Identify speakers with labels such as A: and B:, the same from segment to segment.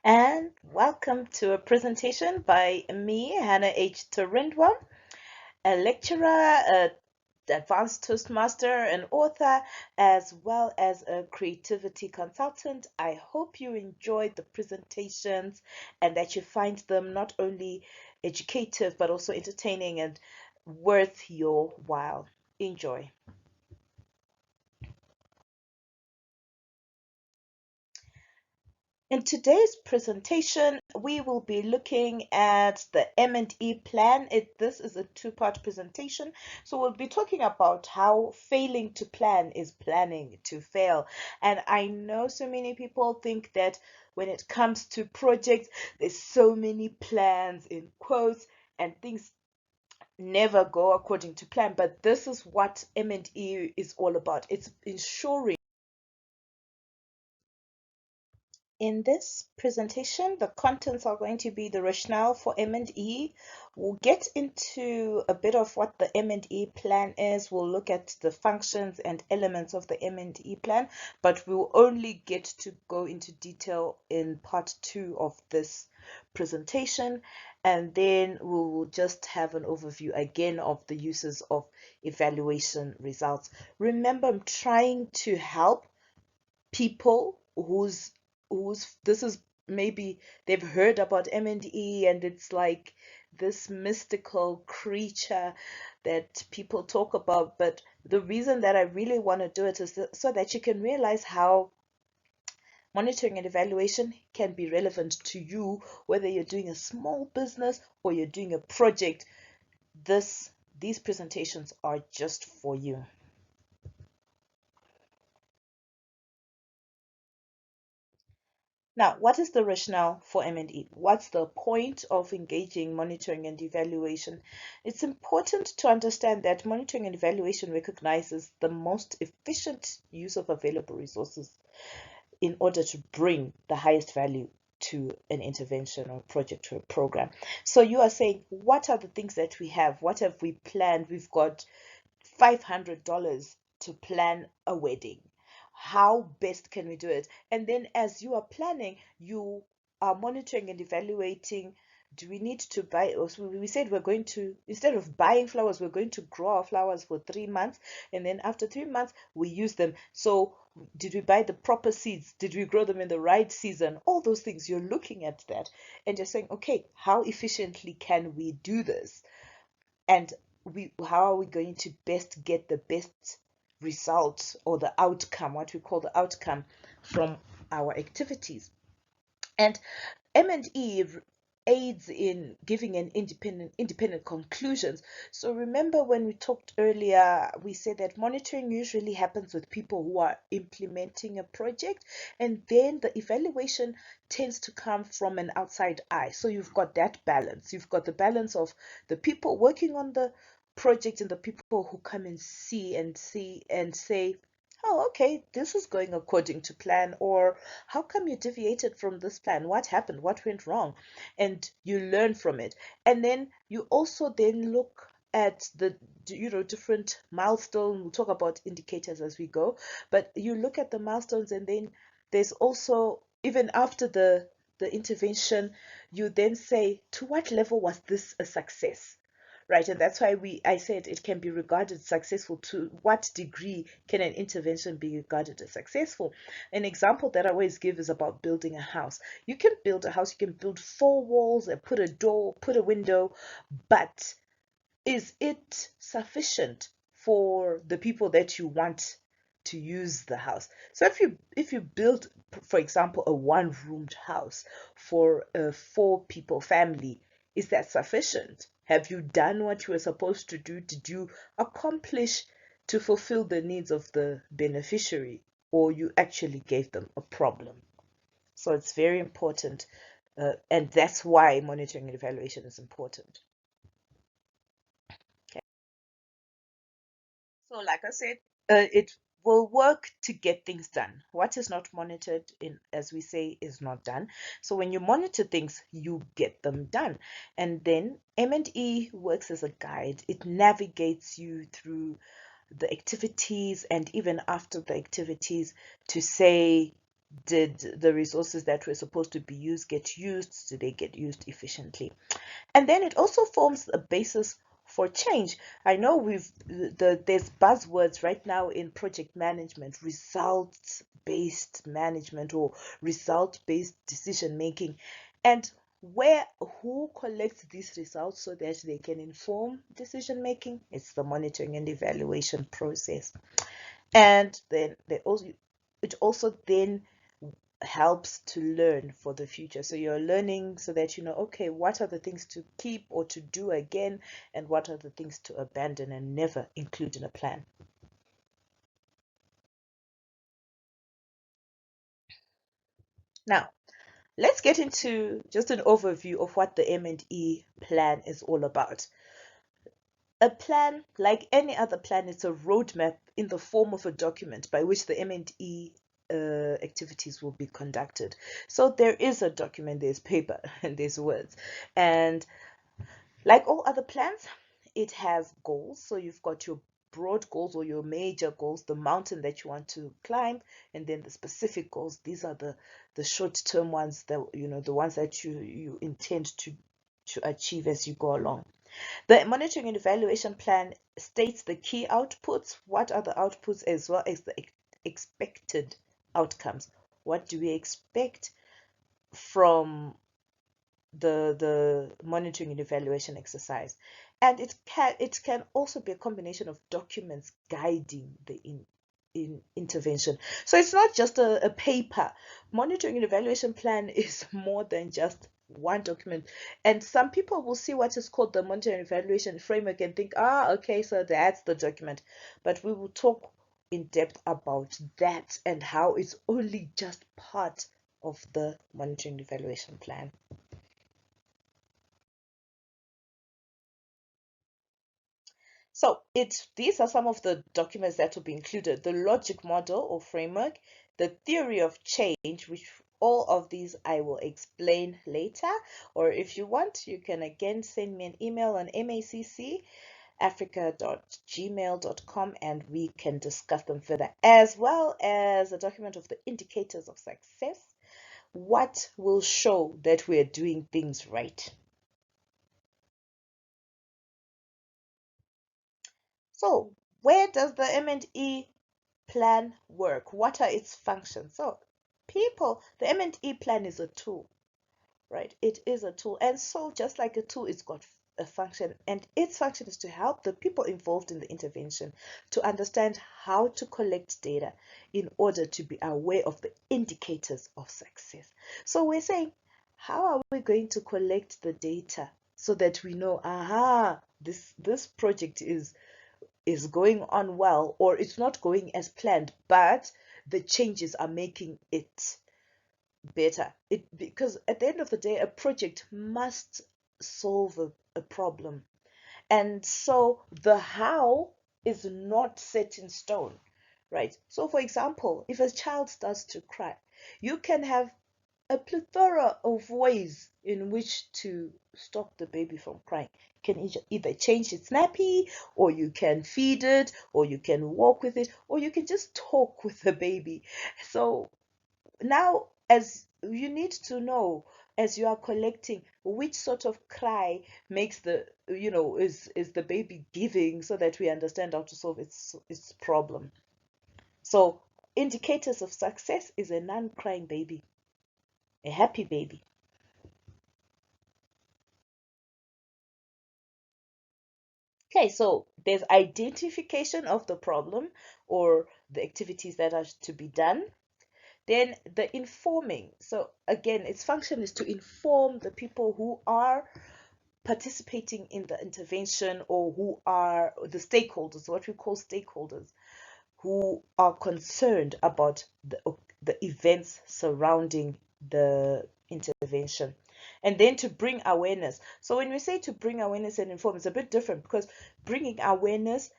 A: And welcome to a presentation by me, Hannah H. Torindwa, a lecturer, a advanced Toastmaster, an author, as well as a creativity consultant. I hope you enjoyed the presentations and that you find them not only educative but also entertaining and worth your while. Enjoy. In today's presentation, we will be looking at the M&E plan. This is a two-part presentation. So we'll be talking about how failing to plan is planning to fail. And I know so many people think that when it comes to projects, there's so many plans in quotes and things never go according to plan. But this is what M&E is all about. It's ensuring. In this presentation, the contents are going to be the rationale for M&E. We'll get into a bit of what the M&E plan is. We'll look at the functions and elements of the M&E plan, but we'll only get to go into detail in part 2 of this presentation. And then we'll just have an overview again of the uses of evaluation results. Remember, I'm trying to help people who's this is maybe they've heard about M&E and it's like this mystical creature that people talk about, but the reason that I really want to do it is so that you can realize how monitoring and evaluation can be relevant to you, whether you're doing a small business or you're doing a project. These presentations are just for you. Now, what is the rationale for M&E? What's the point of engaging monitoring and evaluation? It's important to understand that monitoring and evaluation recognizes the most efficient use of available resources in order to bring the highest value to an intervention or project or a program. So you are saying, what are the things that we have? What have we planned? We've got $500 to plan a wedding. How best can we do it? And then as you are planning, you are monitoring and evaluating. Do we need to buy? So we said we're going to, instead of buying flowers, we're going to grow our flowers for 3 months, and then after 3 months we use them. So did we buy the proper seeds? Did we grow them in the right season? All those things, you're looking at that and you're saying, okay, how efficiently can we do this? And how are we going to best get the best result or the outcome, what we call the outcome from our activities? And M&E aids in giving an independent conclusions. So remember when we talked earlier, we said that monitoring usually happens with people who are implementing a project, and then the evaluation tends to come from an outside eye. So you've got that balance. You've got the balance of the people working on the project and the people who come and see and say, oh, okay, this is going according to plan, or how come you deviated from this plan? What happened? What went wrong? And you learn from it. And then you also then look at the different milestones. We'll talk about indicators as we go, but you look at the milestones, and then there's also, even after the intervention, you then say, to what level was this a success? Right, and that's why I said it can be regarded successful. To what degree can an intervention be regarded as successful? An example that I always give is about building a house. You can build a house, you can build 4 walls and put a door, put a window, but is it sufficient for the people that you want to use the house? So if you build, for example, a one-roomed house for a 4 people family, is that sufficient? Have you done what you were supposed to do? Did you accomplish to fulfill the needs of the beneficiary, or you actually gave them a problem? So it's very important, and that's why monitoring and evaluation is important. Okay. So, like I said, it will work to get things done. What is not monitored, in, as we say, is not done. So when you monitor things, you get them done. And then M&E works as a guide. It navigates you through the activities and even after the activities to say, Did the resources that were supposed to be used get used? Do they get used efficiently? And then it also forms a basis for change. I know there's buzzwords right now in project management, results-based management or result-based decision making. And who collects these results so that they can inform decision making? It's the monitoring and evaluation process. And then it also then helps to learn for the future. So you're learning so that you know, okay, what are the things to keep or to do again, and what are the things to abandon and never include in a plan. Now, let's get into just an overview of what the M&E plan is all about. A plan, like any other plan, is a roadmap in the form of a document by which the M&E activities will be conducted. So there is a document, there's paper, and there's words. And like all other plans, it has goals. So you've got your broad goals or your major goals, the mountain that you want to climb, and then the specific goals. These are the short-term ones, that the ones that you intend to achieve as you go along. The monitoring and evaluation plan states the key outputs, what are the outputs, as well as the expected outcomes. What do we expect from the monitoring and evaluation exercise? And it can also be a combination of documents guiding the intervention. So it's not just a paper. Monitoring and evaluation plan is more than just one document. And some people will see what is called the monitoring and evaluation framework and think, okay, so that's the document. But we will talk in depth about that and how it's only just part of the monitoring and evaluation plan. So these are some of the documents that will be included: the logic model or framework, the theory of change, which all of these I will explain later. Or if you want, you can again send me an email on maccafrica@gmail.com and we can discuss them further, as well as a document of the indicators of success. What will show that we're doing things right? So, where does the M&E plan work? What are its functions? So, the M&E plan is a tool, right? It is a tool. And so, just like a tool, it's got a function, and its function is to help the people involved in the intervention to understand how to collect data in order to be aware of the indicators of success. So, we're saying, how are we going to collect the data so that we know, this project is going on well, or it's not going as planned, but the changes are making it better. Because at the end of the day, a project must solve a problem. And so the how is not set in stone, right? So for example, if a child starts to cry, you can have a plethora of ways in which to stop the baby from crying. You can either change its nappy, or you can feed it, or you can walk with it, or you can just talk with the baby. So now, as you need to know, as you are collecting, which sort of cry makes is the baby giving, so that we understand how to solve its problem. So indicators of success is a non-crying baby, a happy baby. Okay, so there's identification of the problem or the activities that are to be done. Then the informing. So again, its function is to inform the people who are participating in the intervention, or who are the stakeholders, what we call stakeholders, who are concerned about the events surrounding the intervention. And then to bring awareness. So when we say to bring awareness and inform, it's a bit different, because bringing awareness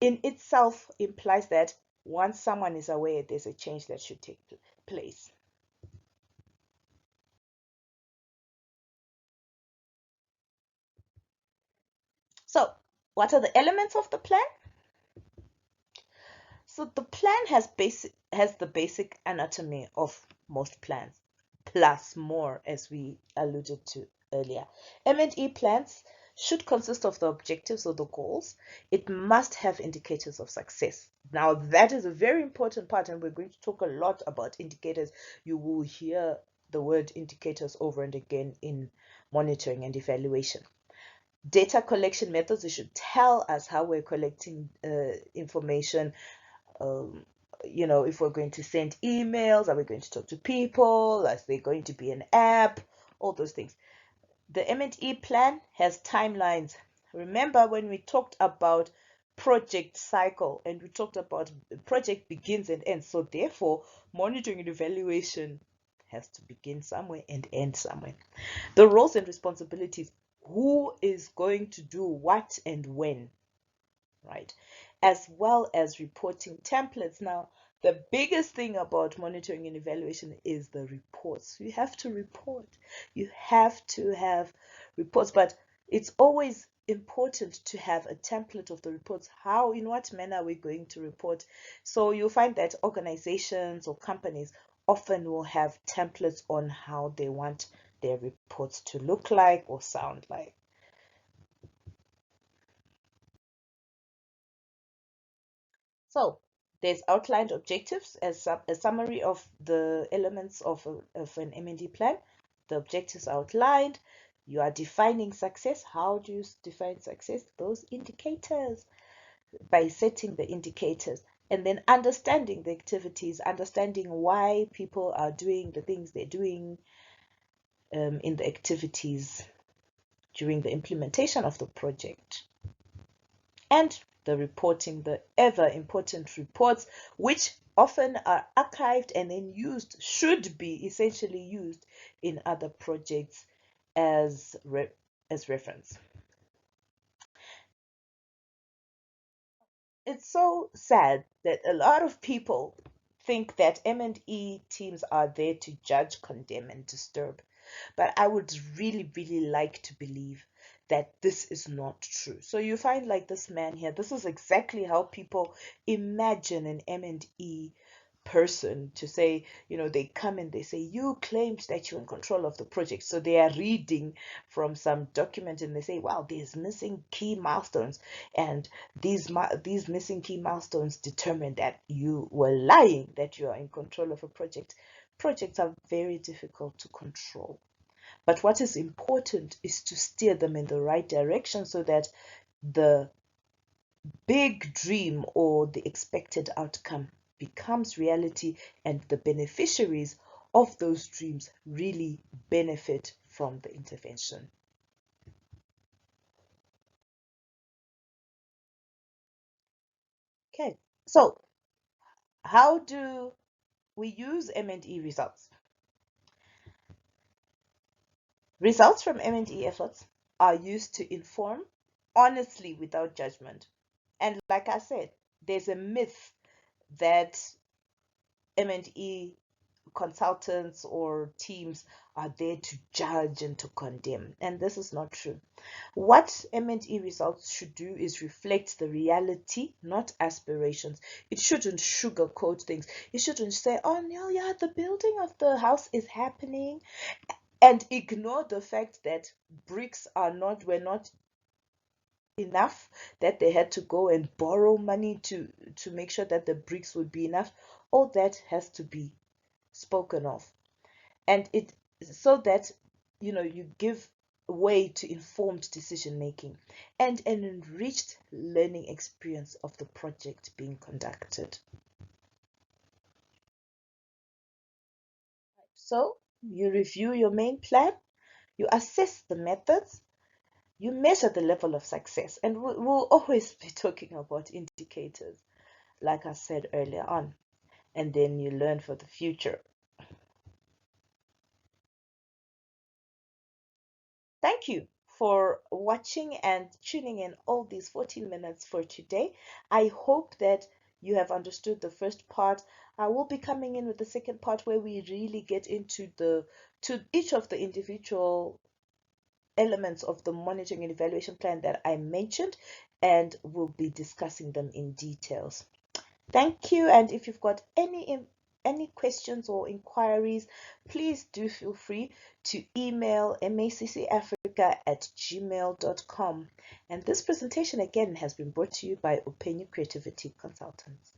A: in itself implies that once someone is aware, there's a change that should take place. So what are the elements of the plan? So the plan has the basic anatomy of most plans, plus more, as we alluded to earlier. M&E plans should consist of the objectives or the goals. It must have indicators of success. Now, that is a very important part, and we're going to talk a lot about indicators. You will hear the word indicators over and again in monitoring and evaluation. Data collection methods, it should tell us how we're collecting information. um, if we're going to send emails, are we going to talk to people, is there going to be an app, all those things. The M&E plan has timelines. Remember when we talked about project cycle and we talked about project begins and ends, so therefore monitoring and evaluation has to begin somewhere and end somewhere. The roles and responsibilities, who is going to do what and when, right? As well as reporting templates. Now, the biggest thing about monitoring and evaluation is the reports. You have to report. You have to have reports, but it's always important to have a template of the reports. How, in what manner are we going to report? So you'll find that organizations or companies often will have templates on how they want their reports to look like or sound like. So there's outlined objectives as a summary of the elements of an M&E plan. The objectives are outlined. You are defining success. How do you define success? Those indicators, by setting the indicators and then understanding the activities, understanding why people are doing the things they're doing in the activities during the implementation of the project. And the reporting, the ever important reports, which often are archived and then used, should be essentially used in other projects as as reference. It's so sad that a lot of people think that M&E teams are there to judge, condemn, and disturb. But I would really, really like to believe that this is not true. So you find like this man here, this is exactly how people imagine an M&E person to say, they come and they say, you claimed that you're in control of the project. So they are reading from some document and they say, wow, there's missing key milestones. And these missing key milestones determine that you were lying, that you are in control of a project. Projects are very difficult to control. But what is important is to steer them in the right direction so that the big dream or the expected outcome becomes reality and the beneficiaries of those dreams really benefit from the intervention. Okay, so how do we use M&E results? Results from M&E efforts are used to inform honestly without judgment. And like I said, there's a myth that M&E consultants or teams are there to judge and to condemn. And this is not true. What M&E results should do is reflect the reality, not aspirations. It shouldn't sugarcoat things. It shouldn't say, oh no, yeah, the building of the house is happening, and ignore the fact that bricks were not enough, that they had to go and borrow money to make sure that the bricks would be enough. All that has to be spoken of, and it so that you give way to informed decision making and an enriched learning experience of the project being conducted. So you review your main plan, you assess the methods, you measure the level of success, and we'll always be talking about indicators, like I said earlier on, and then you learn for the future. Thank you for watching and tuning in all these 14 minutes for today. I hope that you have understood the first part. I will be coming in with the second part where we really get into to each of the individual elements of the monitoring and evaluation plan that I mentioned, and we'll be discussing them in details. Thank you. And if you've got any questions or inquiries, please do feel free to email maccafrica@gmail.com. And this presentation again has been brought to you by Openyu Creativity Consultants.